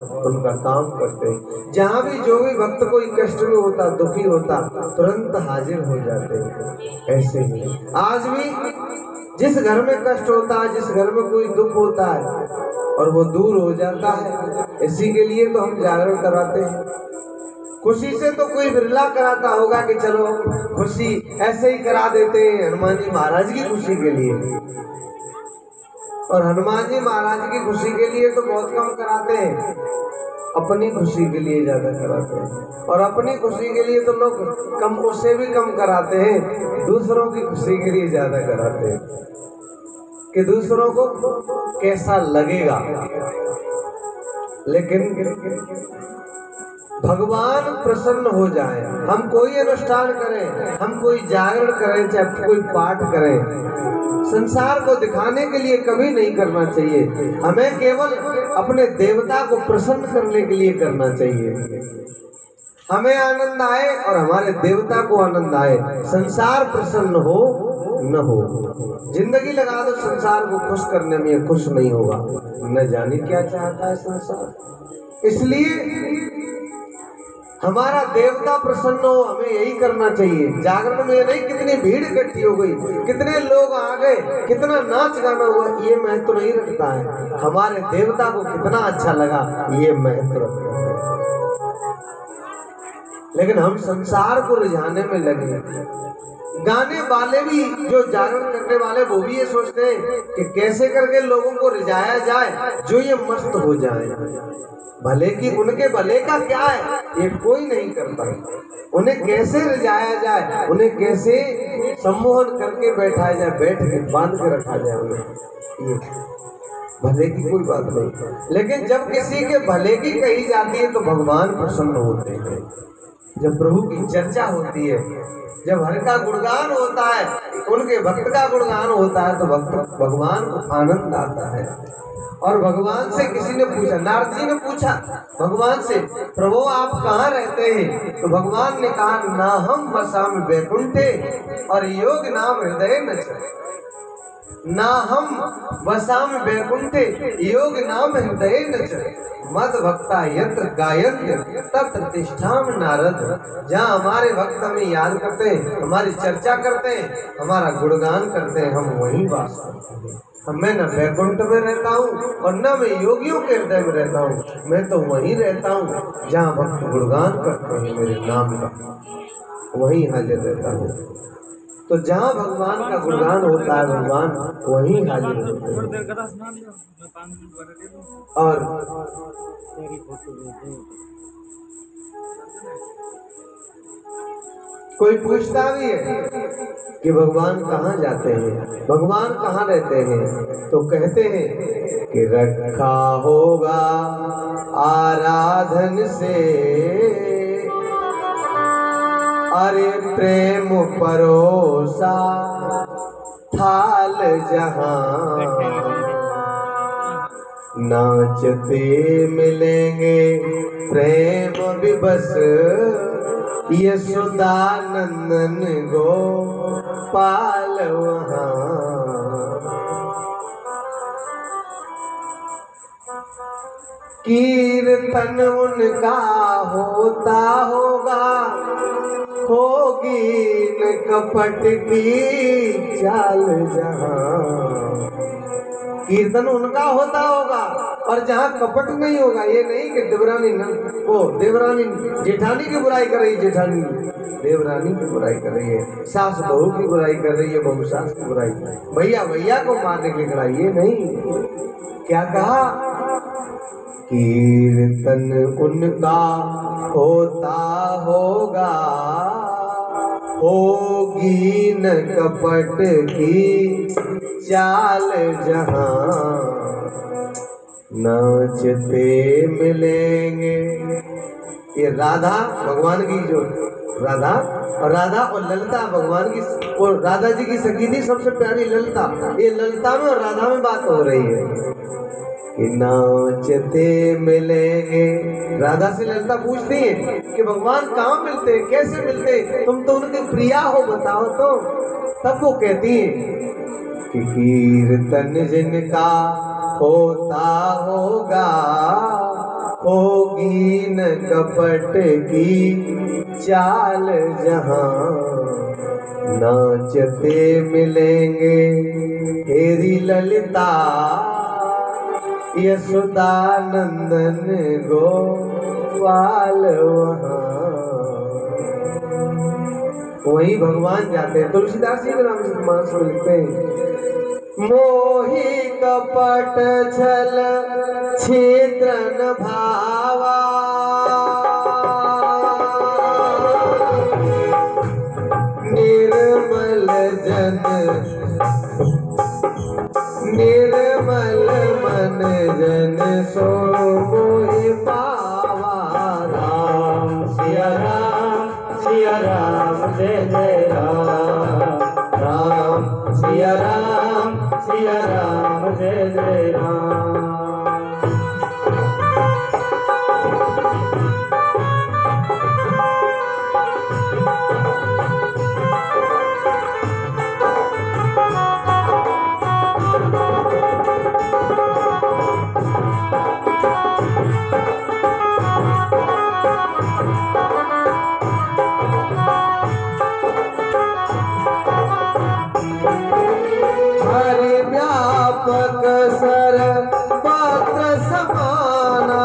उनका काम करते हैं। जहाँ भी जो भी भक्त कोई कष्ट में होता, दुखी होता, तुरंत हाजिर हो जाते हैं। ऐसे ही आज भी जिस घर में कष्ट होता है, जिस घर में कोई दुख होता है और वो दूर हो जाता है, इसी के लिए तो हम जागरण कराते हैं। खुशी से तो कोई बिरला कराता होगा कि चलो खुशी ऐसे ही करा देते हैं हनुमान जी महाराज की खुशी के लिए, और हनुमान जी महाराज की खुशी के लिए तो बहुत कम कराते हैं, अपनी खुशी के लिए ज्यादा कराते हैं। और अपनी खुशी के लिए तो लोग कम, उससे भी कम कराते हैं, दूसरों की खुशी के लिए ज्यादा कराते हैं कि दूसरों को कैसा लगेगा। लेकिन भगवान प्रसन्न हो जाए, हम कोई अनुष्ठान करें, हम कोई जागरण करें, चाहे कोई पाठ करें, संसार को दिखाने के लिए कभी नहीं करना चाहिए। हमें केवल अपने देवता को प्रसन्न करने के लिए करना चाहिए। हमें आनंद आए और हमारे देवता को आनंद आए, संसार प्रसन्न हो न हो। जिंदगी लगा दो संसार को खुश करने में, खुश नहीं होगा। न जाने क्या चाहता है संसार। इसलिए हमारा देवता प्रसन्न हो, हमें यही करना चाहिए। जागरण में नहीं कितनी भीड़ इकट्ठी हो गई, कितने लोग आ गए, कितना नाच गाना हुआ, ये महत्व नहीं रखता है। हमारे देवता को कितना अच्छा लगा, ये महत्व रखता है। लेकिन हम संसार को रिझाने में लगे। गाने वाले भी, जो जागरण करने वाले, वो भी ये सोचते हैं कि कैसे करके लोगों को रिझाया जाए जो ये मस्त हो जाए। भले की उनके भले का क्या है ये कोई नहीं करता। उन्हें कैसे रिझाया जाए, उन्हें कैसे सम्मोहन करके बैठाया जाए, बैठ के बांध के रखा जाए उन्हें, ये भले की कोई बात नहीं। लेकिन जब किसी के भले की कही जाती है तो भगवान प्रसन्न होते हैं। जब प्रभु की चर्चा होती है, जब हर का गुणगान होता है, उनके भक्त का गुणगान होता है, तो भगवान को आनंद आता है। और भगवान से किसी ने पूछा, नारद जी ने पूछा भगवान से, प्रभु आप कहाँ रहते हैं? तो भगवान ने कहा, ना हम वसाम वैकुंठे और योग नाम हृदय न चले। ना हम वसाम वैकुंठे योग नाम हृदय न चले, मद भक्ता यत्र गायन्ति तत्र तिष्ठामि नारद। जहाँ हमारे भक्त हमें याद करते हैं, हमारी चर्चा करते हैं, हमारा गुणगान करते हैं, हम वहीं वास करते हैं। मैं न वैकुंठ में रहता हूँ और न मैं योगियों के हृदय में रहता हूँ, मैं तो वहीं रहता हूँ जहाँ भक्त गुणगान करते हैं मेरे नाम का, वहीं हाजिर रहता हूँ। तो जहाँ भगवान का गुणगान होता है, भगवान वहीं हाजिर होते हैं। और कोई पूछता भी है कि भगवान कहाँ जाते हैं, भगवान कहाँ रहते हैं, तो कहते हैं कि रखा होगा आराधन से, अरे प्रेम परोसा थाल जहां, नाचते मिलेंगे प्रेम विवश यशोदानंदन गोपाल वहां। कीर्तन उनका होता होगा, होगी न कपट की चाल जहां। कीर्तन उनका होता होगा और जहाँ कपट नहीं होगा। ये नहीं कि देवरानी देवरानी जेठानी की बुराई कर रही, जेठानी देवरानी की बुराई कर रही है, सास बहू की बुराई कर रही है, बहू सास की बुराई, भैया भैया को मारने की लड़ाई। ये नहीं, क्या कहा, कीर्तन उनका होता होगा, होगी न कपट की चाल जहां, नाचते मिलेंगे। ये राधा भगवान की, जो राधा और ललिता भगवान की, और राधा जी की सखी थी सबसे प्यारी ललिता। ये ललिता में और राधा में बात हो रही है कि नाचते मिलेंगे। राधा से ललिता पूछती है कि भगवान कहाँ मिलते, कैसे मिलते, तुम तो उनके प्रिया हो, बताओ तो। तब वो कहती है कि कीर्तन जिनका होता होगा, होगी न कपट की चाल जहां, नाचते मिलेंगे हेरी ललिता यशोदा नंदन गोपाल वहां। वही भगवान जाते हैं। तुलसीदास जी के नाम से मानस में लिखते हैं, मोही कपट छल छिद्र न भावा, निर्मल जन निर्मल मन जन सो मोहि पावा। राम सिया राम जय जय राम, राम सिया राम जय जय राम। सर पात्र समाना,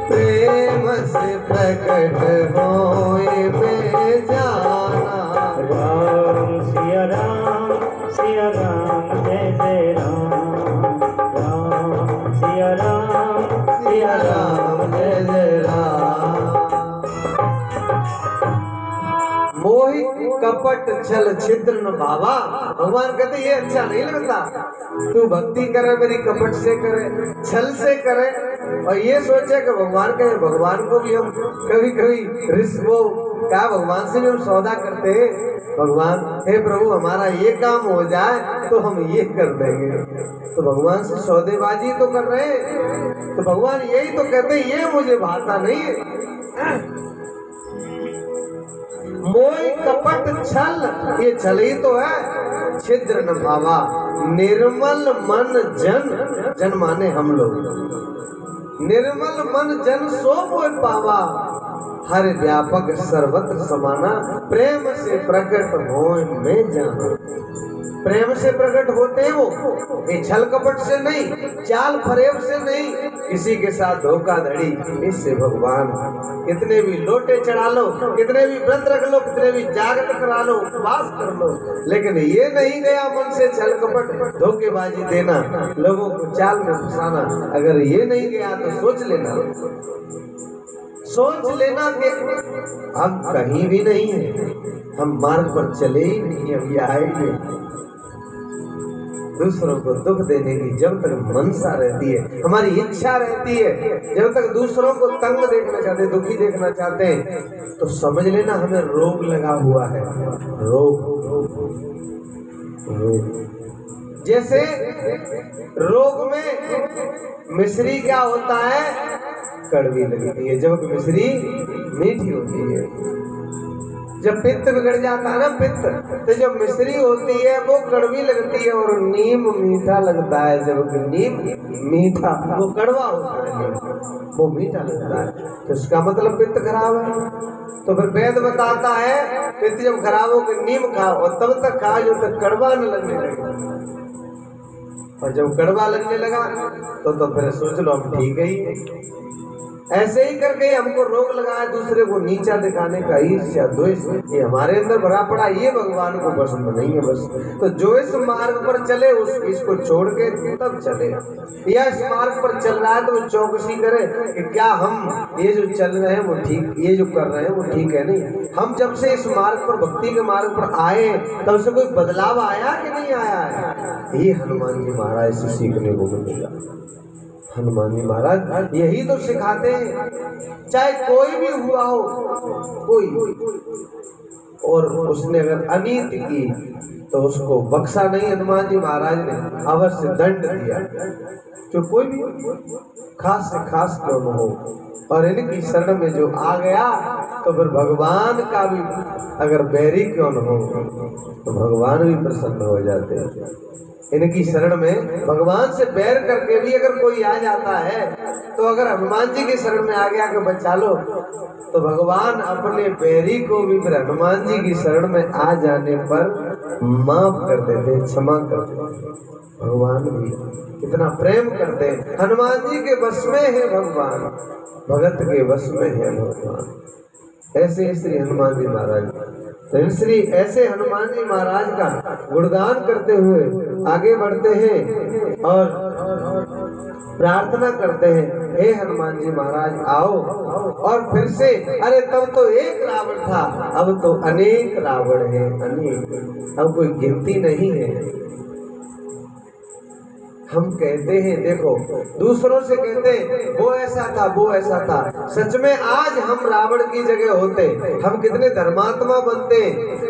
प्रेम से प्रकट होए में जाना। राम सिया राम जय जय राम, राम सिया राम जय जय राम। मोहित कपट छल छिद्र न भावा। भगवान कहते ये अच्छा नहीं लगता, तू भक्ति करे मेरी कपट से करे, छल से करे, और ये सोचे कि भगवान कहे। भगवान को भी हम कभी कभी रिस्क वो क्या भगवान से भी हम सौदा करते हैं, भगवान हे प्रभु हमारा ये काम हो जाए तो हम ये कर देंगे। तो भगवान से सौदेबाजी तो कर रहे हैं। तो भगवान यही तो कहते ये मुझे भाता नहीं है। मोह कपट छल, ये छल ही तो है। छिद्र न भावा, निर्मल मन जन, जन माने हम लोग, निर्मल मन जन सो मोह पावा। हर व्यापक सर्वत्र समाना, प्रेम से प्रकट होए में जाना। प्रेम से प्रकट होते हैं वो, ये छल कपट से नहीं, चाल फरेब से नहीं, किसी के साथ धोखाधड़ी। इससे भगवान कितने भी लोटे चढ़ा लो, कितने भी व्रत रख लो, कितने भी जागरण करा लो, उपवास कर लो, लेकिन ये नहीं गया मन से छल कपट धोखेबाजी देना, लोगों को चाल में फंसाना। अगर ये नहीं गया तो सोच लेना कि हम कहीं भी नहीं है, हम मार्ग पर चले ही नहीं, हम ये आए नहीं। दूसरों को दुख देने की जब तक मनसा रहती है, हमारी इच्छा रहती है, जब तक दूसरों को तंग देखना चाहते, दुखी देखना चाहते हैं, तो समझ लेना हमें रोग लगा हुआ है। रोग जैसे रोग में मिश्री क्या होता है, कड़वी लगती है, जबकि मिश्री मीठी होती है। जब पित्त बिगड़ जाता है ना, पित्त, तो जब मिश्री होती है वो कड़वी लगती है और नीम मीठा लगता है, जबकि नीम मीठा, वो कड़वा होता है, वो मीठा लगता है। तो इसका मतलब पित्त खराब है। तो फिर वेद बताता है पित्त जब खराब हो के नीम खाओ, और तब तक खाओ जब तक कड़वा न लगने लगे, और जब कड़वा लगने लगा तो फिर सोच लो हम ठीक है। ऐसे ही करके हमको रोग लगाया, दूसरे को नीचा दिखाने का ईर्ष्या द्वेष, ये हमारे अंदर भरा पड़ा, ये भगवान को पसंद नहीं है। बस तो जो इस मार्ग पर चले इसको छोड़ के तब चले, या इस मार्ग पर चल रहा है तो वो चौकसी करे कि क्या हम ये जो चल रहे हैं वो ठीक, ये जो कर रहे हैं वो ठीक है नहीं। हम जब से इस मार्ग पर, भक्ति के मार्ग पर आए, तब से कोई बदलाव आया कि नहीं आया है। ये हनुमान जी महाराज से सीखने को मिलेगा। हनुमान जी महाराज यही तो सिखाते हैं, चाहे कोई भी हुआ हो, कोई, और उसने अगर अनीति की तो उसको बख्शा नहीं, हनुमान जी महाराज ने अवश्य दंड दिया। तो कोई भी खास से खास क्यों न हो, और इनकी शरण में जो आ गया तो फिर भगवान का भी अगर बैरी क्यों न हो तो भगवान भी प्रसन्न हो जाते हैं। इनकी शरण में भगवान से बैर करके भी अगर कोई आ जाता है, तो अगर हनुमान जी की शरण में आ गया कि बचा लो, तो भगवान अपने बैरी को भी फिर हनुमान जी की शरण में आ जाने पर माफ कर देते, क्षमा कर देते। भगवान भी कितना प्रेम करते हैं। हनुमान जी के वश में है भगवान, भगत के वश में है भगवान। ऐसे श्री हनुमान जी महाराज, तो श्री ऐसे हनुमान जी महाराज का गुणगान करते हुए आगे बढ़ते हैं और प्रार्थना करते हैं, हे हनुमान जी महाराज आओ। और फिर से, अरे तब तो एक रावण था, अब तो अनेक रावण है, अनेक, अब कोई गिनती नहीं है। हम कहते हैं, देखो दूसरों से कहते हैं वो ऐसा था, वो ऐसा था। सच में आज हम रावण की जगह होते, हम कितने धर्मात्मा बनते।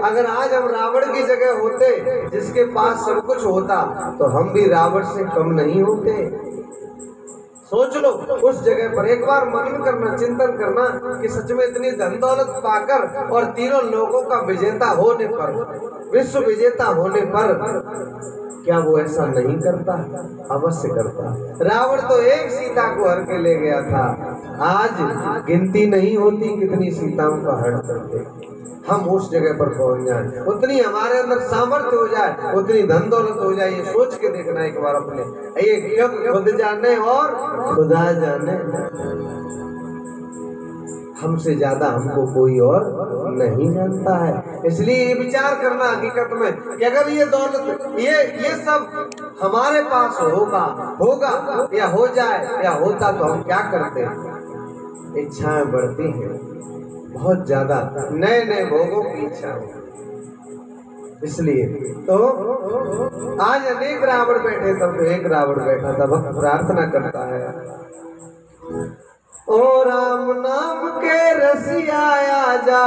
अगर आज हम रावण की जगह होते, जिसके पास सब कुछ होता, तो हम भी रावण से कम नहीं होते। सोच लो उस जगह पर, एक बार मनन करना, चिंतन करना कि सच में इतनी धन दौलत पाकर और तीनों लोगों का विजेता होने पर, विश्व विजेता होने पर, क्या वो ऐसा नहीं करता? अवश्य करता। रावण तो एक सीता को हर के ले गया था, आज गिनती नहीं होती कितनी सीताओं का हरण करते। हम उस जगह पर पहुंच जाए, उतनी हमारे अंदर सामर्थ्य हो जाए, उतनी धन दौलत हो जाए। ये सोच के देखना एक बार अपने, ये जब खुद जाने और खुदा जाने, हमसे ज्यादा हमको कोई और नहीं जानता है। इसलिए ये विचार करना हकीकत में कि अगर ये दौलत, ये सब हमारे पास होगा या हो जाए या होता, तो हम क्या करते? इच्छाएं बढ़ती हैं बहुत ज्यादा, नए नए भोगों की इच्छा है। इसलिए तो आज अनेक रावण बैठे, तब तो एक रावण बैठा था। भक्त प्रार्थना करता है, ओ राम नाम के रसिया आजा,